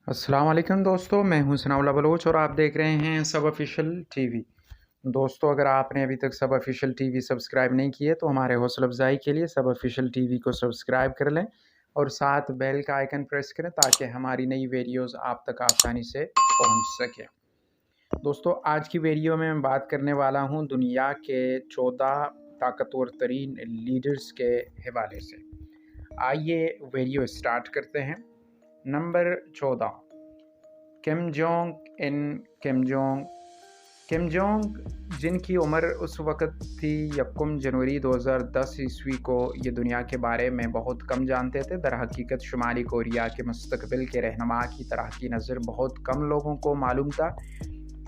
अस्सलाम वालेकुम दोस्तों, मैं हूं सनाउल्लाह बलोच और आप देख रहे हैं सब ऑफिशियल टीवी। दोस्तों, अगर आपने अभी तक सब ऑफिशियल टीवी सब्सक्राइब नहीं किए तो हमारे हौसला अफजाई के लिए सब ऑफिशियल टीवी को सब्सक्राइब कर लें और साथ बेल का आइकन प्रेस करें ताकि हमारी नई वीडियोस आप तक आसानी से पहुंच सके। दोस्तों, आज की वीडियो में मैं बात करने वाला हूं दुनिया के 14 ताकतवर तरीन लीडर्स के हवाले से। आइए वीडियो स्टार्ट करते हैं। नंबर 14, किम जोंग इन। किम जोंग जिनकी उम्र उस वक़्त थी 1 जनवरी 2010 ईस्वी को ये दुनिया के बारे में बहुत कम जानते थे। दरहकीकत शुमाली कोरिया के मुस्तकबिल के रहनुमा की तरह की नज़र बहुत कम लोगों को मालूम था।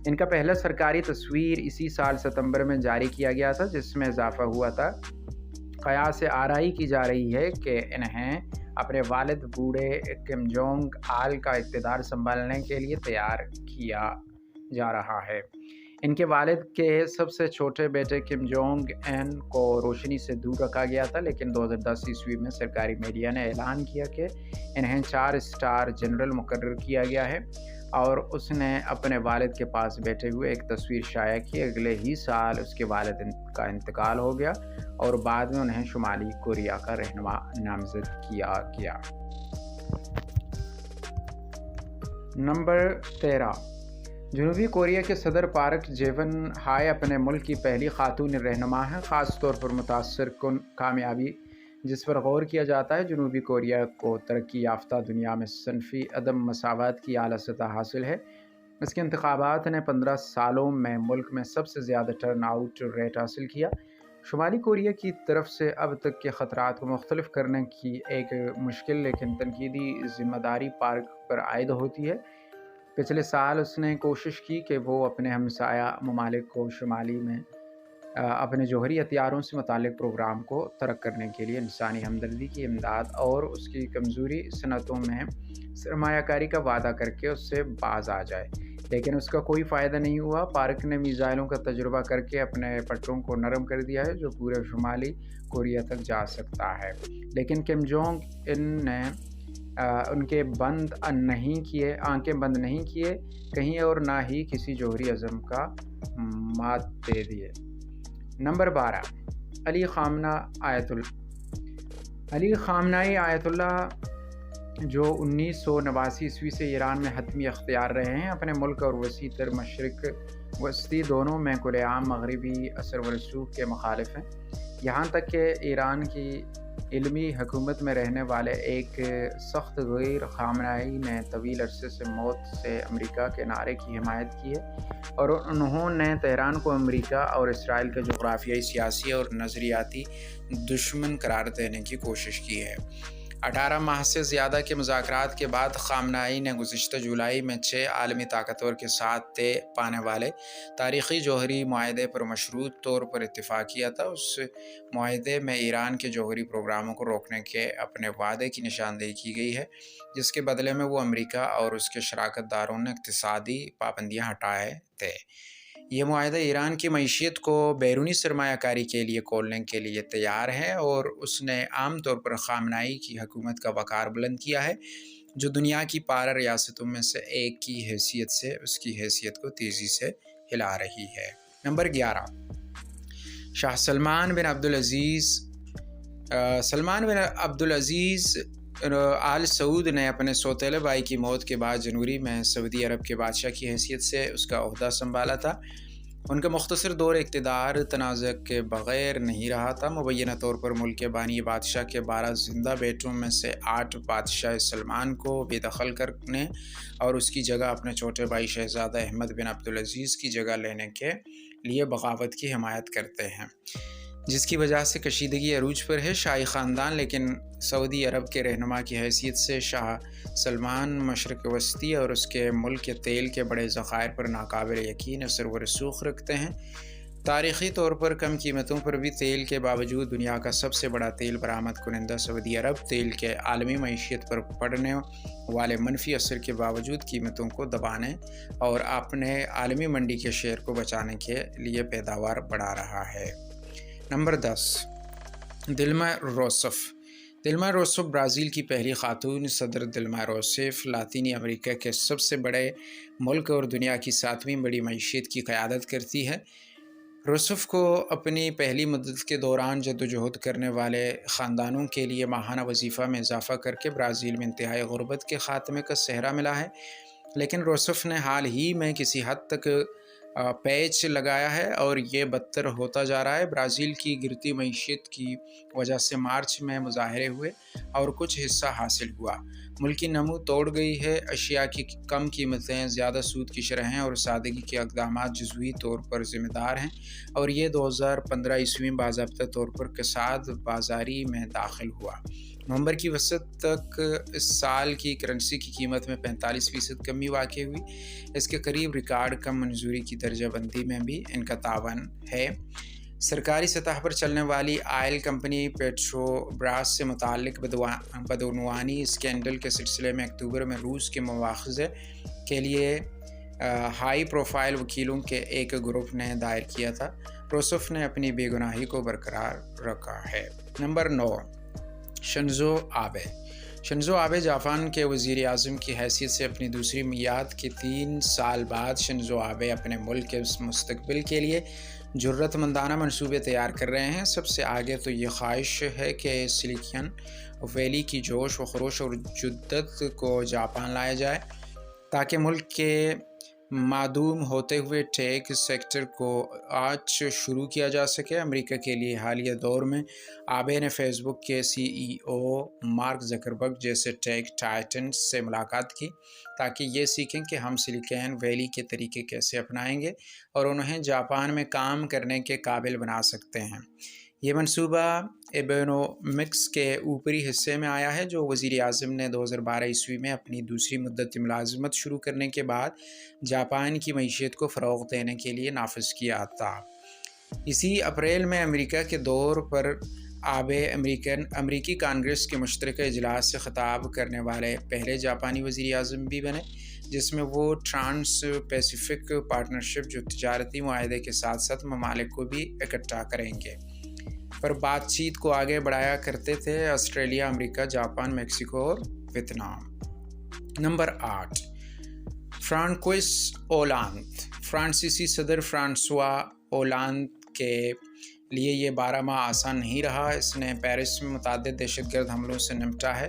इनका पहला सरकारी तस्वीर इसी साल सितंबर में जारी किया गया था, जिसमें इजाफा हुआ था। क़यास से आराई की जा रही है कि इन्हें अपने वालिद बूढ़े किम जोंग आल का इक़्तिदार संभालने के लिए तैयार किया जा रहा है। इनके वालिद के सबसे छोटे बेटे किम जोंग एन को रोशनी से दूर रखा गया था, लेकिन 2010 ईस्वी में सरकारी मीडिया ने ऐलान किया कि इन्हें 4 स्टार जनरल मुकर्रर किया गया है और उसने अपने वालिद के पास बैठे हुए एक तस्वीर शाया की। अगले ही साल उसके वालिद का इंतकाल हो गया और बाद में उन्हें शुमाली कोरिया का रहनुमा नामज़द किया गया। नंबर 13, जनूबी कोरिया के सदर पार्क जेवन हाय अपने मुल्क की पहली खातून रहनुमा हैं। ख़ास तौर पर मुतासर कुन कामयाबी जिस पर गौर किया जाता है, जनूबी कोरिया को तरक्की याफ्ता दुनिया में सनफ़ी अदम मसावत की आला सतह हासिल है। इसके इंतखाबात ने 15 सालों में मुल्क में सबसे ज़्यादा टर्न आउट रेट हासिल किया। शुमाली कोरिया की तरफ से अब तक के ख़तरात को मुख्तलिफ करने की एक मुश्किल लेकिन तनकीदी ज़िम्मेदारी पार्क पर आयद होती है। पिछले साल उसने कोशिश की कि वो अपने हमसाया ममालिक को शुमाली में अपने जौहरी हथियारों से मुतालिक प्रोग्राम को तरक करने के लिए इंसानी हमदर्दी की इमदाद और उसकी कमज़ोरी सनतों में सरमायाकारी का वादा करके उससे बाज आ जाए, लेकिन उसका कोई फ़ायदा नहीं हुआ। पार्क ने मीज़ाइलों का तजुर्बा करके अपने पट्टों को नरम कर दिया है जो पूरे शुमाली कोरिया तक जा सकता है, लेकिन किम जोंग इन ने उनके आंखें बंद नहीं किए कहीं और ना ही किसी जौहरी अज़म का मात दे दिए। नंबर 12, अली ख़ामनाई आयतुल्लाह जो 1989 ईस्वी से ईरान में हतमी अख्तियार रहे हैं। अपने मुल्क और वसी तर मशरिक़ वस्ती दोनों में खुलेआम मगरबी असर व रसूख के मुखालिफ हैं। यहाँ तक कि ईरान की इल्मी हुकूमत में रहने वाले एक सख्त गैर ख़ामनाई ने तवील अरसे से मौत से अमेरिका के नारे की हिमायत की है और उन्होंने तेहरान को अमेरिका और इसराइल के जोग्राफियाई, सियासी और नज़रियाती दुश्मन करार देने की कोशिश की है। 18 माह से ज़्यादा के मुज़ाकरात के बाद ख़ामनाई ने गुज़िश्ता जुलाई में 6 आलमी ताकतवर के साथ तय पाने वाले तारीख़ी जौहरी मुआहदे पर मशरूत तौर पर इत्तिफ़ाक़ किया था। उस मुआहदे में ईरान के जौहरी प्रोग्रामों को रोकने के अपने वादे की निशानदेही की गई है, जिसके बदले में वो अमेरिका और उसके शराकत दारों ने इक़्तिसादी पाबंदियाँ हटाए थे। ये मुआहदा ईरान की मईशियत को बैरूनी सरमायाकारी के लिए खोलने के लिए तैयार है और उसने आम तौर पर ख़ामनाई की हुकूमत का वक़ार बुलंद किया है, जो दुनिया की 12 रियासतों में से एक की हैसियत से उसकी हैसियत को तेज़ी से हिला रही है। नंबर 11, शाह सलमान बिन अब्दुल अज़ीज़ आल सऊद ने अपने सौतेले भाई की मौत के बाद जनवरी में सऊदी अरब के बादशाह की हैसियत से उसका ओहदा संभाला था। उनका मुख्तसर दौर इक़्तिदार तनाज़ के बग़ैर नहीं रहा था। मुबैना तौर पर मुल्क के बानी बादशाह के 12 ज़िंदा बेटों में से 8 बादशाह सलमान को बेदखल करने और उसकी जगह अपने छोटे भाई शहज़ादा अहमद बिन अब्दुल अज़ीज़ की जगह लेने के लिए बग़ावत की हिमायत करते हैं, जिसकी वजह से कशीदगी अरूज पर है। शाही ख़ानदान लेकिन सऊदी अरब के रहनुमा की हैसियत से शाह सलमान मशरक़ वस्ती और उसके मुल्क के तेल के बड़े ज़ख़ायर पर नाकाबिल यकीन असर व रसूख रखते हैं। तारीख़ी तौर पर कम कीमतों पर भी तेल के बावजूद दुनिया का सबसे बड़ा तेल बरामद कुनंदा सऊदी अरब तेल के आलमी मईशियत पर पड़ने वाले मनफी असर के बावजूद कीमतों को दबाने और अपने आलमी मंडी के शेयर को बचाने के लिए पैदावार बढ़ा रहा है। नंबर 10, दिल्मा रोसफ़ दिल्मा रोसेफ ब्राज़ील की पहली खातून सदर दिल्मा रोसेफ लातीनी अमेरिका के सबसे बड़े मुल्क और दुनिया की 7वीं बड़ी मईशत की क़यादत करती है। रोसेफ को अपनी पहली मुद्दत के दौरान जद्दोजहद करने वाले ख़ानदानों के लिए माहाना वजीफ़ा में इजाफ़ा करके ब्राज़ील में इंतहाई ग़ुरबत के ख़ात्मे का सेहरा मिला है, लेकिन रोसेफ ने हाल ही में किसी हद तक पैच लगाया है और ये बदतर होता जा रहा है। ब्राज़ील की गिरती मईशत की वजह से मार्च में मुज़ाहरे हुए और कुछ हिस्सा हासिल हुआ। मुल्की नमू तोड़ गई है, अशिया की कम कीमतें, ज़्यादा सूद की शरहें और सादगी के इक़दामात जुज़वी तौर पर ज़िम्मेदार हैं और ये 2015 ईस्वी में बाज़ाब्ता तौर पर कसाद बाज़ारी में दाखिल हुआ। नवंबर की वसत तक इस साल की करेंसी की कीमत में 45% कमी वाक़ई हुई। इसके करीब रिकॉर्ड कम मंजूरी की दर्जाबंदी में भी इनका तावन है। सरकारी सतह पर चलने वाली आयल कंपनी पेट्रोब्रास से मुताल्लिक़ बदउनवानी स्कैंडल के सिलसिले में अक्टूबर में रूस के मुआख़ज़े के लिए हाई प्रोफाइल वकीलों के एक ग्रुप ने दायर किया था। रोसेफ ने अपनी बेगुनाही को बरकरार रखा है। Number 9, Shinzo Abe. Shinzo Abe Japan के वज़ीर आज़म की हैसियत से अपनी दूसरी मियाद के 3 साल बाद शिंजो आबे अपने मुल्क के मुस्तक़बिल के लिए जुर्रतमंदाना मंसूबे तैयार कर रहे हैं। सबसे आगे तो ये ख्वाहिश है कि सिलिकॉन वैली की जोश व खरोश और जुद्दत को जापान लाया जाए ताकि मुल्क के मादूम होते हुए टेक सेक्टर को आज शुरू किया जा सके। अमेरिका के लिए हालिया दौर में आबे ने फेसबुक के CEO मार्क ज़करबर्ग जैसे टेक टाइटन्स से मुलाकात की ताकि ये सीखें कि हम सिलिकॉन वैली के तरीके कैसे अपनाएंगे और उन्हें जापान में काम करने के काबिल बना सकते हैं। ये मंसूबा एबेनोमिक्स के ऊपरी हिस्से में आया है, जो वज़ीर आज़म ने 2012 ईस्वी में अपनी दूसरी मुद्दत मुलाज़मत शुरू करने के बाद जापान की मईशत को फ़रोग़ देने के लिए नाफिज किया था। इसी अप्रैल में अमेरिका के दौर पर आबे अमरीकी कांग्रेस के मुश्तरका इजलास से ख़िताब करने वाले पहले जापानी वज़ीर आज़म भी बने, जिसमें वो ट्रांस पैसिफिक पार्टनरशिप जो तजारती मुआहदे के साथ साथ ममालिक को भी इकट्ठा करेंगे पर बातचीत को आगे बढ़ाया करते थे। ऑस्ट्रेलिया, अमेरिका, जापान, मेक्सिको और वियतनाम। Number 8, François Hollande. फ्रांसीसी सदर फ्रांसवा ओलांद के लिए ये 12 माह आसान नहीं रहा। इसने पेरिस में मुतअद्दिद दहशतगर्द हमलों से निपटा है,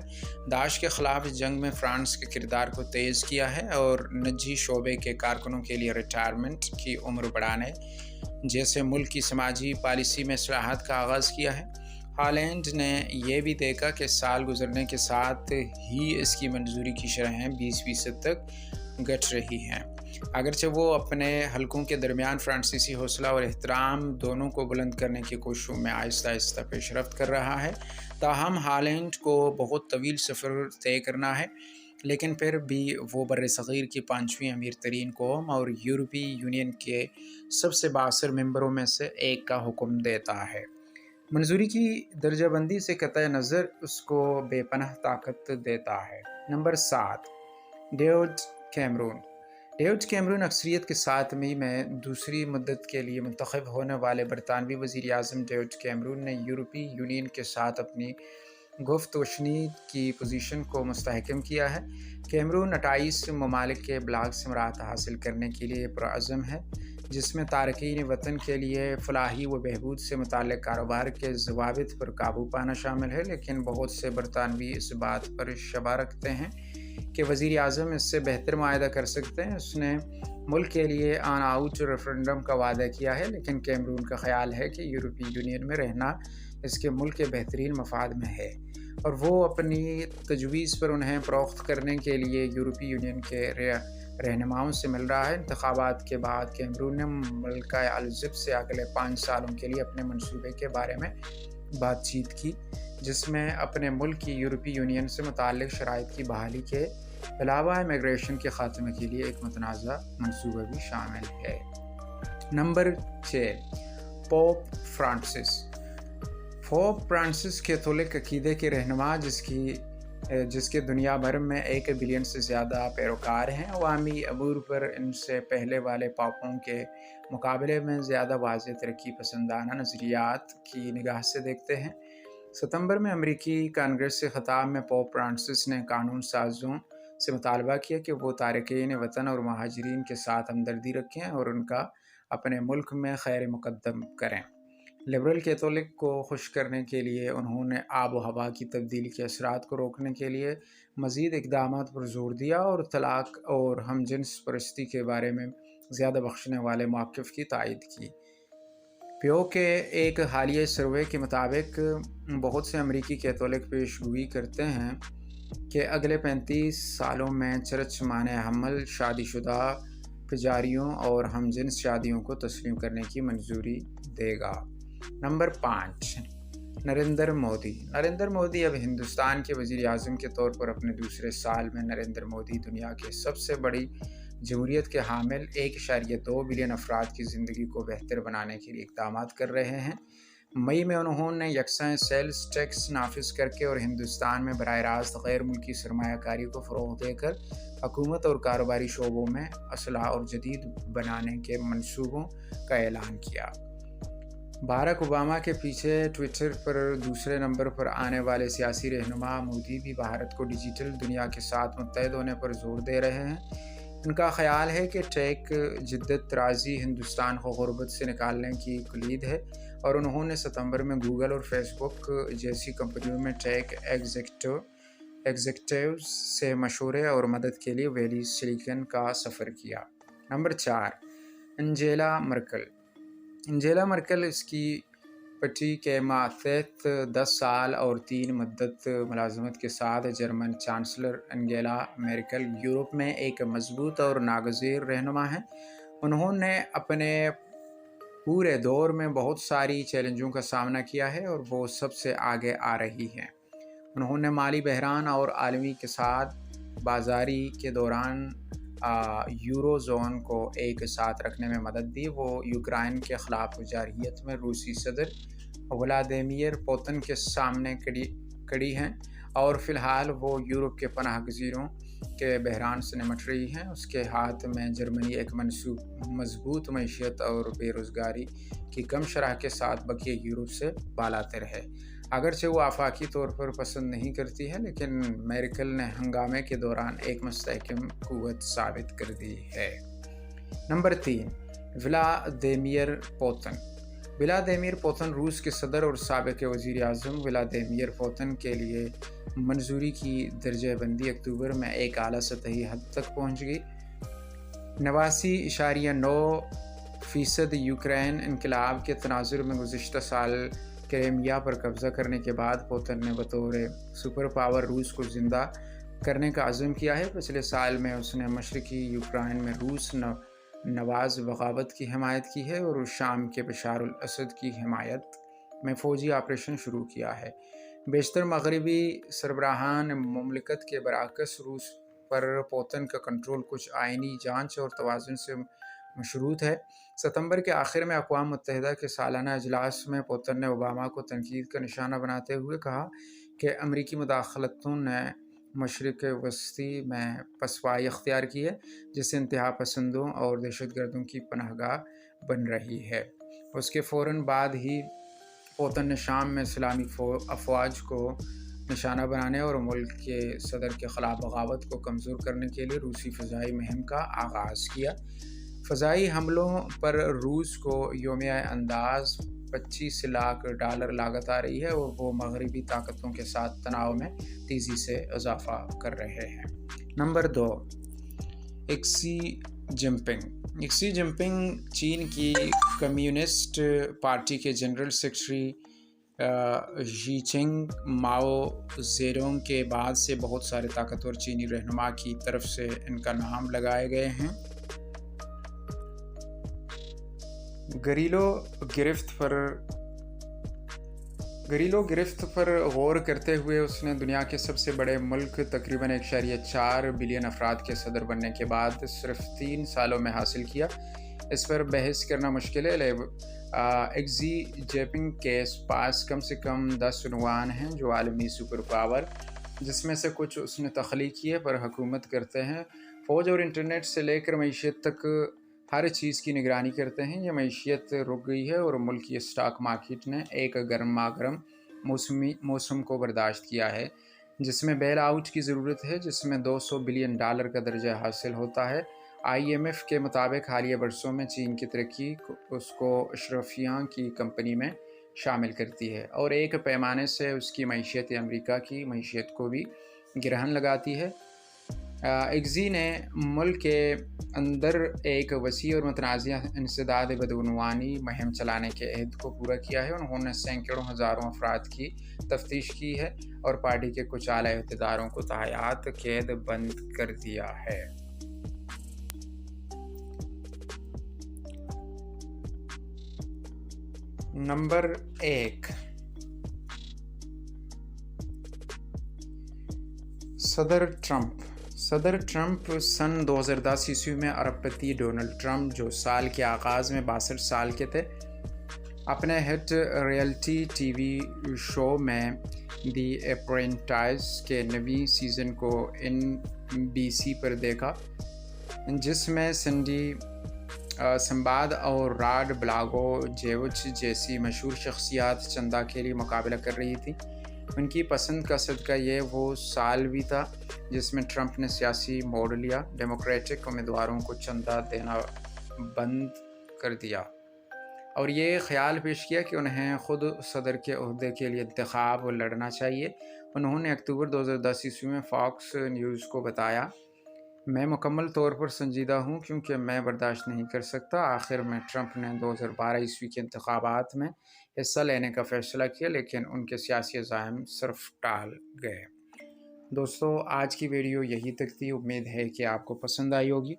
दाश के ख़िलाफ़ जंग में फ्रांस के किरदार को तेज़ किया है और निजी शोबे के कारकुनों के लिए रिटायरमेंट की उम्र बढ़ाने जैसे मुल्क की समाजी पॉलिसी में इस्लाहात का आगाज़ किया है। हॉलैंड ने यह भी देखा कि साल गुजरने के साथ ही इसकी मंजूरी की शरहें 20% तक घट रही हैं। अगरचे वो अपने हलकों के दरमियान फ्रांसीसी हौसला और एहतराम दोनों को बुलंद करने की कोशिशों में आहिस्ता आहिस्ता पेशरफ्त कर रहा है, ताहम हॉलैंड को बहुत तवील सफ़र तय करना है, लेकिन फिर भी वो बर्र-ए-सग़ीर की 5वीं अमीर तरीन कौम और यूरोपीय यूनियन के सबसे बाअसर मेंबरों में से एक का हुक्म देता है। मंजूरी की दर्जाबंदी से क़तई नज़र उसको बेपनाह ताकत देता है। Number 7, David Cameron. David Cameron अक्सरियत के साथ मई में दूसरी मुद्दत के लिए मुंतखब होने वाले बरतानवी वज़ीर आज़म डेविड कैमरून ने यूरोपीय यूनियन के साथ अपनी गुफ्त वशनीद की पोजीशन को मुस्तहकम किया है। कैमरून 28 ममालिक के ब्लॉक से मराहत हासिल करने के लिए पुरअज़म है, जिसमें तारकीन वतन के लिए फलाही व बहबूद से मुताल्लिक़ कारोबार के ज़वाबित पर काबू पाना शामिल है। लेकिन बहुत से बरतानवी इस बात पर शबा रखते हैं कि वज़ीर आज़म इससे बेहतर मुआहदा कर सकते हैं। उसने मुल्क के लिए ऑन आउट रेफरेंडम का वादा किया है, लेकिन कैमरून का ख़याल है कि यूरोपीय यूनियन में रहना इसके मुल्क के बेहतरीन मफाद में है और वो अपनी तजवीज़ पर उन्हें फ़रोख्त करने के लिए यूरोपीय यूनियन के रहनुमाओं से मिल रहा है। इंतखाबात के बाद कैमरून ने मुल्क अलज़िब से अगले 5 सालों के लिए अपने मंसूबे के बारे में बातचीत की, जिसमें अपने मुल्क की यूरोपीय यूनियन से मुताल्लिक़ शराइत की बहाली के अलावा इमिग्रेशन के ख़ात्मे के लिए एक मुतनाज़ा मंसूबा भी शामिल है। Number 6, Pope Francis. Pope Francis Catholic अक़ीदे के रहनुमा जिसके दुनिया भर में 1 बिलियन से ज़्यादा पैरोकार हैं, अवामी अबूर पर इनसे पहले वाले पापों के मुकाबले में ज़्यादा वाज़ेह तरक्की पसंदाना नज़रियात की निगाह से देखते हैं। ستمبر میں امریکی کانگریس سے خطاب میں پوپ فرانسس نے قانون سازوں سے مطالبہ کیا کہ وہ تارکین وطن اور مہاجرین کے ساتھ ہمدردی رکھیں اور ان کا اپنے ملک میں خیر مقدم کریں۔ لبرل کیتھولک کو خوش کرنے کے لیے انہوں نے آب و ہوا کی تبدیلی کے اثرات کو روکنے کے لیے مزید اقدامات پر زور دیا اور طلاق اور ہم جنس پرستی کے بارے میں زیادہ بخشنے والے موقف کی تائید کی۔ پیو کے ایک حالیہ سروے کے مطابق بہت سے امریکی کیتھولک پیش گوئی کرتے ہیں کہ اگلے 35 سالوں میں چرچ مانع حمل، شادی شدہ پجاریوں اور ہم جنس شادیوں کو تسلیم کرنے کی منظوری دے گا۔ نمبر 5، نریندر مودی۔ نریندر مودی اب ہندوستان کے وزیر اعظم کے طور پر اپنے دوسرے سال میں۔ نریندر مودی دنیا کے سب سے بڑی جمہوریت کے حامل 1.2 بلین افراد کی زندگی کو بہتر بنانے کے لیے اقدامات کر رہے ہیں۔ مئی میں انہوں نے یکساں سیلز ٹیکس نافذ کرکے اور ہندوستان میں براہ راست غیر ملکی سرمایہ کاری کو فروغ دے کر حکومت اور کاروباری شعبوں میں اصلاح اور جدید بنانے کے منصوبوں کا اعلان کیا۔ باراک اوباما کے پیچھے ٹوئٹر پر دوسرے نمبر پر آنے والے سیاسی رہنما مودی بھی بھارت کو ڈیجیٹل دنیا کے ساتھ متحد ہونے پر زور دے رہے ہیں۔ ان کا خیال ہے کہ ٹیک جدت طرازی ہندوستان کو غربت سے نکالنے کی کلید ہے، اور انہوں نے ستمبر میں گوگل اور فیس بک جیسی کمپنیوں میں ٹیک ایگزیکٹوز سے مشورے اور مدد کے لیے ویلی سلیکن کا سفر کیا۔ Number 4، Angela Merkel. Angela Merkel اس کی پٹی کے ماتحت 10 سال اور 3 مدت ملازمت کے ساتھ جرمن چانسلر انگیلا میرکل یورپ میں ایک مضبوط اور ناگزیر رہنما ہیں۔ انہوں نے اپنے پورے دور میں بہت ساری چیلنجوں کا سامنا کیا ہے اور وہ سب سے آگے آ رہی ہیں۔ انہوں نے مالی بحران اور عالمی کے ساتھ بازاری کے دوران یورو زون کو ایک ساتھ رکھنے میں مدد دی۔ وہ یوکرائن کے خلاف جارحیت میں روسی صدر ولادیمیر پوتن کے سامنے کڑی ہیں، اور فی الحال وہ یورپ کے پناہ گزینوں کے بحران سے نمٹ رہی ہیں۔ اس کے ہاتھ میں جرمنی ایک مضبوط معیشت اور بے روزگاری کی کم شرح کے ساتھ بقیہ یورپ سے بالاتر ہے۔ اگرچہ وہ آفاقی طور پر پسند نہیں کرتی ہے، لیکن میرکل نے ہنگامے کے دوران ایک مستحکم قوت ثابت کر دی ہے۔ Number 3، Vladimir Putin. Vladimir Putin روس کے صدر اور سابق وزیر اعظم ولادیمیر پوتن کے لیے منظوری کی درجہ بندی اکتوبر میں ایک اعلیٰ سطحی حد تک پہنچ گئی۔ 89.9% یوکرین انقلاب کے تناظر میں گزشتہ سال کرائمیا پر قبضہ کرنے کے بعد پوتن نے بطور سپر پاور روس کو زندہ کرنے کا عزم کیا ہے۔ پچھلے سال میں اس نے مشرقی یوکرائن میں روس نواز بغاوت کی حمایت کی ہے اور شام کے بشار الاسد کی حمایت میں فوجی آپریشن شروع کیا ہے۔ بیشتر مغربی سربراہان مملکت کے برعکس روس پر پوتن کا کنٹرول کچھ آئینی جانچ اور توازن سے مشروط ہے۔ ستمبر کے آخر میں اقوام متحدہ کے سالانہ اجلاس میں پوتن نے اوباما کو تنقید کا نشانہ بناتے ہوئے کہا کہ امریکی مداخلتوں نے مشرق وسطی میں پسپائی اختیار کی ہے، جس سے انتہا پسندوں اور دہشت گردوں کی پناہ گاہ بن رہی ہے۔ اس کے فوراً بعد ہی پوتن نے شام میں اسلامی افواج کو نشانہ بنانے اور ملک کے صدر کے خلاف بغاوت کو کمزور کرنے کے لیے روسی فضائی مہم کا آغاز کیا۔ فضائی حملوں پر روس کو یومیہ انداز $25 لاکھ لاگت آ رہی ہے اور وہ مغربی طاقتوں کے ساتھ تناؤ میں تیزی سے اضافہ کر رہے ہیں۔ نمبر 2، شی جن پنگ۔ شی جن پنگ چین کی کمیونسٹ پارٹی کے جنرل سیکرٹری ژی ماؤ زیڈونگ کے بعد سے بہت سارے طاقتور چینی رہنما کی طرف سے ان کا نام لگائے گئے ہیں۔ گھریلو گرفت پر غور کرتے ہوئے اس نے دنیا کے سب سے بڑے ملک تقریباً 1.4 بلین افراد کے صدر بننے کے بعد صرف 3 سالوں میں حاصل کیا۔ اس پر بحث کرنا مشکل ہے۔ شی جن پنگ کے پاس کم سے کم 10 عنوان ہیں جو عالمی سپر پاور، جس میں سے کچھ اس نے تخلیق کیے، پر حکومت کرتے ہیں۔ فوج اور انٹرنیٹ سے لے کر معیشت تک ہر چیز کی نگرانی کرتے ہیں۔ یہ معیشت رک گئی ہے اور ملک کی اسٹاک مارکیٹ نے ایک گرما گرم موسم کو برداشت کیا ہے، جس میں بیل آؤٹ کی ضرورت ہے، جس میں $200 بلین کا درجہ حاصل ہوتا ہے۔ IMF کے مطابق حالیہ برسوں میں چین کی ترقی اس کو اشرافیہ کی کمپنی میں شامل کرتی ہے اور ایک پیمانے سے اس کی معیشت امریکہ کی معیشت کو بھی گرہن لگاتی ہے۔ ایگزی نے ملک کے اندر ایک وسیع اور متنازع انسداد بدعنوانی مہم چلانے کے عہد کو پورا کیا ہے۔ انہوں نے سینکڑوں ہزاروں افراد کی تفتیش کی ہے اور پارٹی کے کچھ اعلیٰ عہدیداروں کو تاحیات قید بند کر دیا ہے۔ نمبر 1، صدر ٹرمپ سن 2010 میں ارب پتی ڈونلڈ ٹرمپ، جو سال کے آغاز میں 62 سال کے تھے، اپنے ہٹ ریئلٹی ٹی وی شو میں دی اپرینٹائز کے 9ویں سیزن کو NBC پر دیکھا، جس میں سنڈی سمباد اور راڈ بلاگوجیوچ جیسی مشہور شخصیات چندہ کے لیے مقابلہ کر رہی تھیں۔ ان کی پسند کا صدقہ یہ وہ سال بھی تھا جس میں ٹرمپ نے سیاسی موڑ لیا، ڈیموکریٹک امیدواروں کو چندہ دینا بند کر دیا اور یہ خیال پیش کیا کہ انہیں خود صدر کے عہدے کے لیے انتخاب لڑنا چاہیے۔ انہوں نے اکتوبر 2010 میں فاکس نیوز کو بتایا، میں مکمل طور پر سنجیدہ ہوں کیونکہ میں برداشت نہیں کر سکتا۔ آخر میں ٹرمپ نے 2012 کے انتخابات میں حصہ لینے کا فیصلہ کیا، لیکن ان کے سیاسی عزائم صرف ٹال گئے۔ دوستو، آج کی ویڈیو یہی تک تھی، امید ہے کہ آپ کو پسند آئی ہوگی۔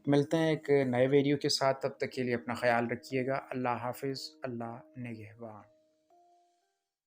ملتے ہیں ایک نئے ویڈیو کے ساتھ، تب تک کے لیے اپنا خیال رکھیے گا۔ اللہ حافظ، اللہ نگہبان۔